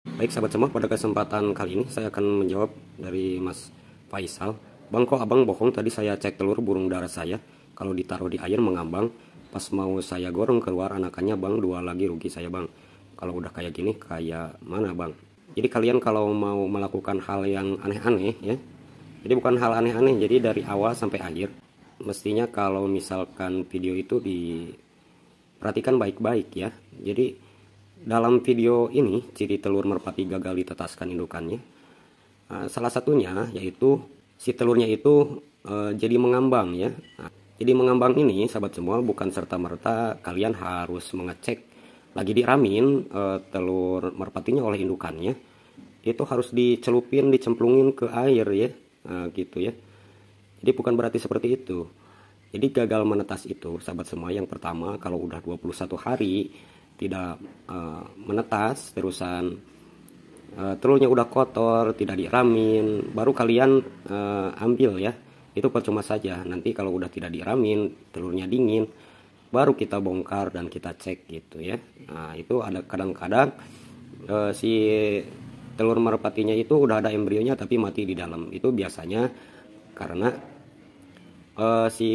Baik sahabat semua, pada kesempatan kali ini saya akan menjawab dari Mas Faisal. Bang, kok abang bohong, tadi saya cek telur burung dara saya, kalau ditaruh di air mengambang, pas mau saya goreng keluar anakannya bang, 2 lagi, rugi saya bang. Kalau udah kayak gini kayak mana bang? Jadi kalian kalau mau melakukan hal yang aneh-aneh ya, jadi bukan hal aneh-aneh, jadi dari awal sampai akhir mestinya kalau misalkan video itu diperhatikan baik-baik ya. Jadi dalam video ini, ciri telur merpati gagal ditetaskan indukannya, salah satunya yaitu si telurnya itu jadi mengambang ya. Jadi mengambang ini sahabat semua bukan serta-merta kalian harus mengecek lagi diramin telur merpatinya oleh indukannya. Itu harus dicelupin, dicemplungin ke air ya, gitu ya. Jadi bukan berarti seperti itu. Jadi gagal menetas itu sahabat semua, yang pertama kalau udah 21 hari tidak menetas, terusan telurnya udah kotor, tidak diramin, baru kalian ambil ya, itu percuma saja. Nanti kalau udah tidak diramin, telurnya dingin, baru kita bongkar dan kita cek gitu ya. Nah itu ada kadang-kadang si telur merpatinya itu udah ada embrionya tapi mati di dalam. Itu biasanya karena si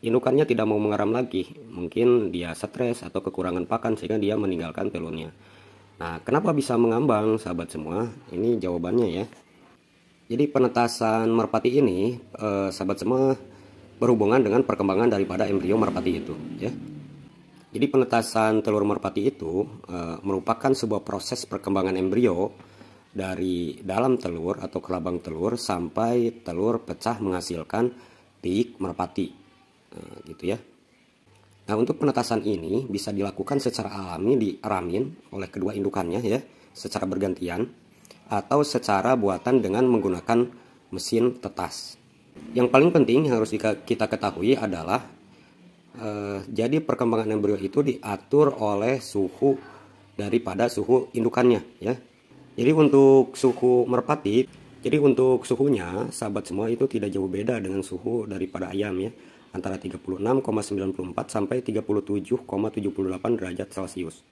indukannya tidak mau mengeram lagi, mungkin dia stres atau kekurangan pakan sehingga dia meninggalkan telurnya. Nah, kenapa bisa mengambang sahabat semua? Ini jawabannya ya. Jadi penetasan merpati ini sahabat semua berhubungan dengan perkembangan daripada embrio merpati itu ya. Jadi penetasan telur merpati itu merupakan sebuah proses perkembangan embrio dari dalam telur atau kelabang telur sampai telur pecah menghasilkan biik merpati. Nah, gitu ya. Nah, untuk penetasan ini bisa dilakukan secara alami di ramin oleh kedua indukannya ya, secara bergantian, atau secara buatan dengan menggunakan mesin tetas. Yang paling penting yang harus kita ketahui adalah jadi perkembangan embrio itu diatur oleh suhu daripada suhu indukannya ya. Jadi untuk suhu merpati, jadi untuk suhunya sahabat semua itu tidak jauh beda dengan suhu daripada ayam ya, antara 36,94 sampai 37,78 derajat Celcius.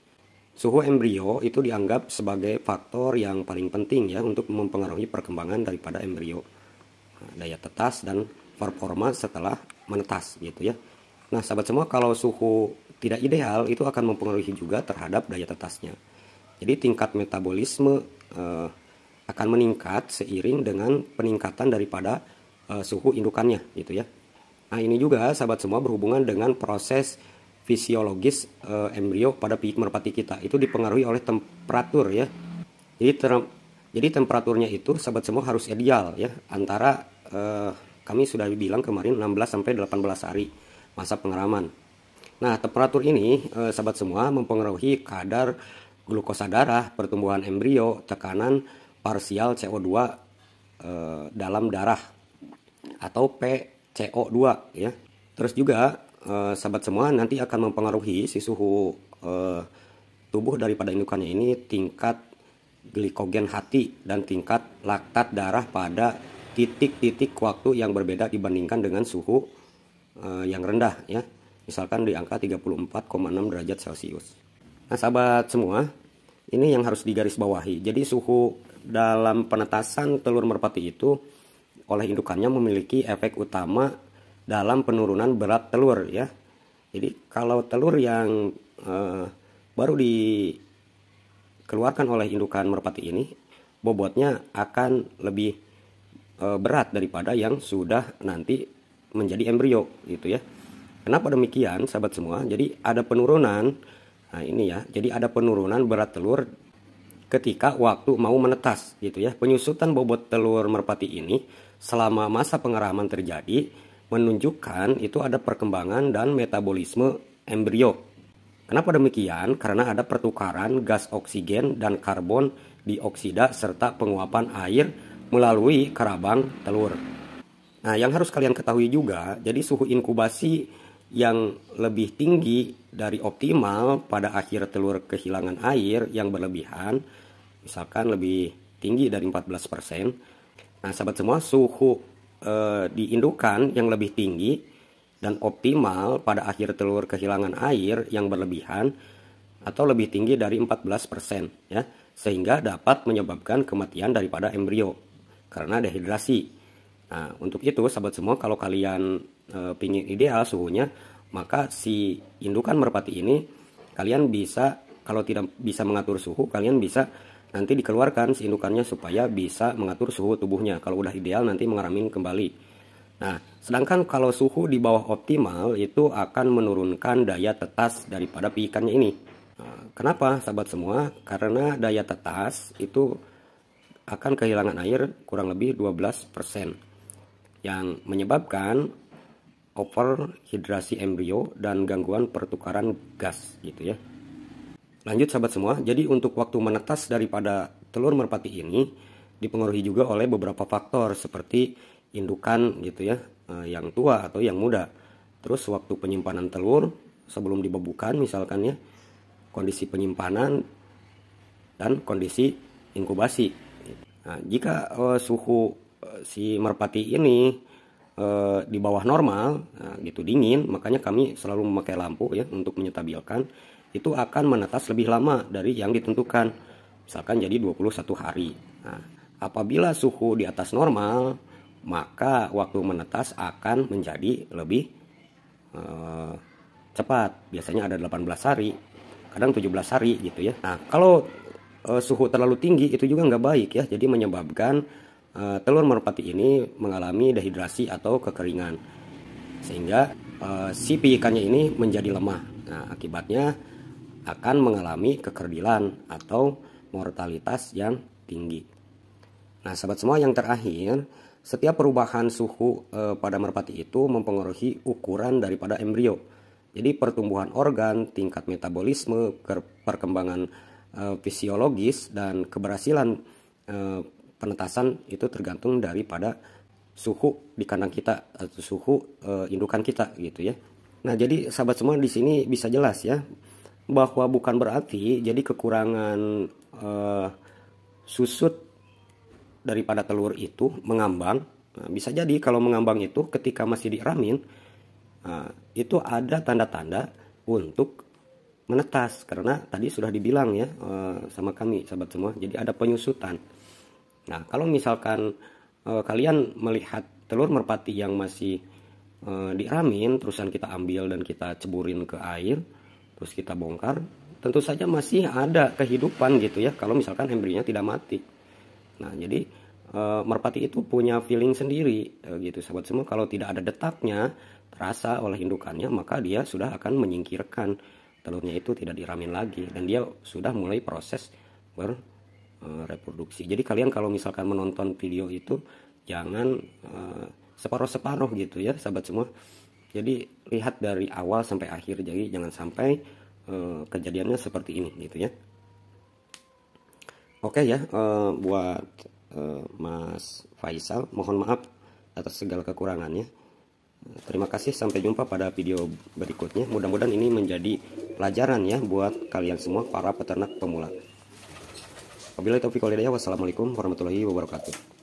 Suhu embrio itu dianggap sebagai faktor yang paling penting ya untuk mempengaruhi perkembangan daripada embrio, daya tetas dan performa setelah menetas gitu ya. Nah sahabat semua, kalau suhu tidak ideal itu akan mempengaruhi juga terhadap daya tetasnya. Jadi tingkat metabolisme akan meningkat seiring dengan peningkatan daripada suhu indukannya gitu ya. Nah ini juga sahabat semua berhubungan dengan proses fisiologis embrio pada biik merpati kita, itu dipengaruhi oleh temperatur ya. Jadi temperaturnya itu sahabat semua harus ideal ya, antara kami sudah bilang kemarin 16 sampai 18 hari masa pengeraman. Nah temperatur ini sahabat semua mempengaruhi kadar glukosa darah, pertumbuhan embrio, tekanan parsial CO2 dalam darah atau PCO2 ya. Terus juga sahabat semua nanti akan mempengaruhi si suhu tubuh daripada indukannya ini, tingkat glikogen hati dan tingkat laktat darah pada titik-titik waktu yang berbeda dibandingkan dengan suhu yang rendah ya. Misalkan di angka 34,6 derajat Celcius. Nah sahabat semua, ini yang harus digarisbawahi. Jadi suhu dalam penetasan telur merpati itu oleh indukannya memiliki efek utama dalam penurunan berat telur ya. Jadi kalau telur yang baru dikeluarkan oleh indukan merpati ini, bobotnya akan lebih berat daripada yang sudah nanti menjadi embrio gitu ya. Kenapa demikian sahabat semua? Jadi ada penurunan. Nah ini ya, jadi ada penurunan berat telur ketika waktu mau menetas gitu ya. Penyusutan bobot telur merpati ini selama masa pengeraman terjadi menunjukkan itu ada perkembangan dan metabolisme embrio. Kenapa demikian? Karena ada pertukaran gas oksigen dan karbon dioksida serta penguapan air melalui kerabang telur. Nah yang harus kalian ketahui juga, jadi suhu inkubasi yang lebih tinggi dari optimal pada akhir telur kehilangan air yang berlebihan, misalkan lebih tinggi dari 14%. Nah sahabat semua, suhu di indukan yang lebih tinggi dan optimal pada akhir telur kehilangan air yang berlebihan atau lebih tinggi dari 14% ya. sehingga dapat menyebabkan kematian daripada embrio karena dehidrasi. Nah, untuk itu sahabat semua, kalau kalian pingin ideal suhunya, maka si indukan merpati ini kalian bisa, kalau tidak bisa mengatur suhu, kalian bisa nanti dikeluarkan si indukannya supaya bisa mengatur suhu tubuhnya. Kalau udah ideal nanti mengaramin kembali. Nah, sedangkan kalau suhu di bawah optimal itu akan menurunkan daya tetas daripada ikannya ini. Nah, kenapa sahabat semua? Karena daya tetas itu akan kehilangan air kurang lebih 12%, yang menyebabkan overhidrasi embrio dan gangguan pertukaran gas gitu ya. Lanjut sahabat semua, jadi untuk waktu menetas daripada telur merpati ini dipengaruhi juga oleh beberapa faktor seperti indukan gitu ya, yang tua atau yang muda. Terus waktu penyimpanan telur sebelum dibebukan misalkan ya, kondisi penyimpanan dan kondisi inkubasi. Nah, jika suhu si merpati ini di bawah normal, nah, gitu dingin, makanya kami selalu memakai lampu ya untuk menyetabilkan, itu akan menetas lebih lama dari yang ditentukan, misalkan jadi 21 hari. Nah, apabila suhu di atas normal, maka waktu menetas akan menjadi lebih cepat, biasanya ada 18 hari, kadang 17 hari gitu ya. Nah, kalau suhu terlalu tinggi itu juga nggak baik ya, jadi menyebabkan telur merpati ini mengalami dehidrasi atau kekeringan, sehingga si ikannya ini menjadi lemah. Nah, akibatnya akan mengalami kekerdilan atau mortalitas yang tinggi. Nah, sahabat semua, yang terakhir, setiap perubahan suhu pada merpati itu mempengaruhi ukuran daripada embrio. Jadi pertumbuhan organ, tingkat metabolisme, perkembangan fisiologis, dan keberhasilan penetasan itu tergantung daripada suhu di kandang kita atau suhu indukan kita gitu ya. Nah, jadi sahabat semua, di sini bisa jelas ya bahwa bukan berarti jadi kekurangan susut daripada telur itu mengambang. Nah, bisa jadi kalau mengambang itu ketika masih diramin, itu ada tanda-tanda untuk menetas, karena tadi sudah dibilang ya sama kami sahabat semua, jadi ada penyusutan. Nah, kalau misalkan kalian melihat telur merpati yang masih diramin, terusan kita ambil dan kita ceburin ke air, terus kita bongkar, tentu saja masih ada kehidupan gitu ya, kalau misalkan embrionya tidak mati. Nah, jadi merpati itu punya feeling sendiri gitu sahabat semua. Kalau tidak ada detaknya terasa oleh indukannya, maka dia sudah akan menyingkirkan telurnya itu, tidak diramin lagi, dan dia sudah mulai proses reproduksi. Jadi kalian kalau misalkan menonton video itu jangan separuh-separuh gitu ya sahabat semua. Jadi lihat dari awal sampai akhir, jadi jangan sampai kejadiannya seperti ini gitu ya. Oke ya, buat Mas Faisal, mohon maaf atas segala kekurangannya. Terima kasih, sampai jumpa pada video berikutnya. Mudah-mudahan ini menjadi pelajaran ya buat kalian semua para peternak pemula. Wabillahi taufiq wal hidayah. Wassalamualaikum warahmatullahi wabarakatuh.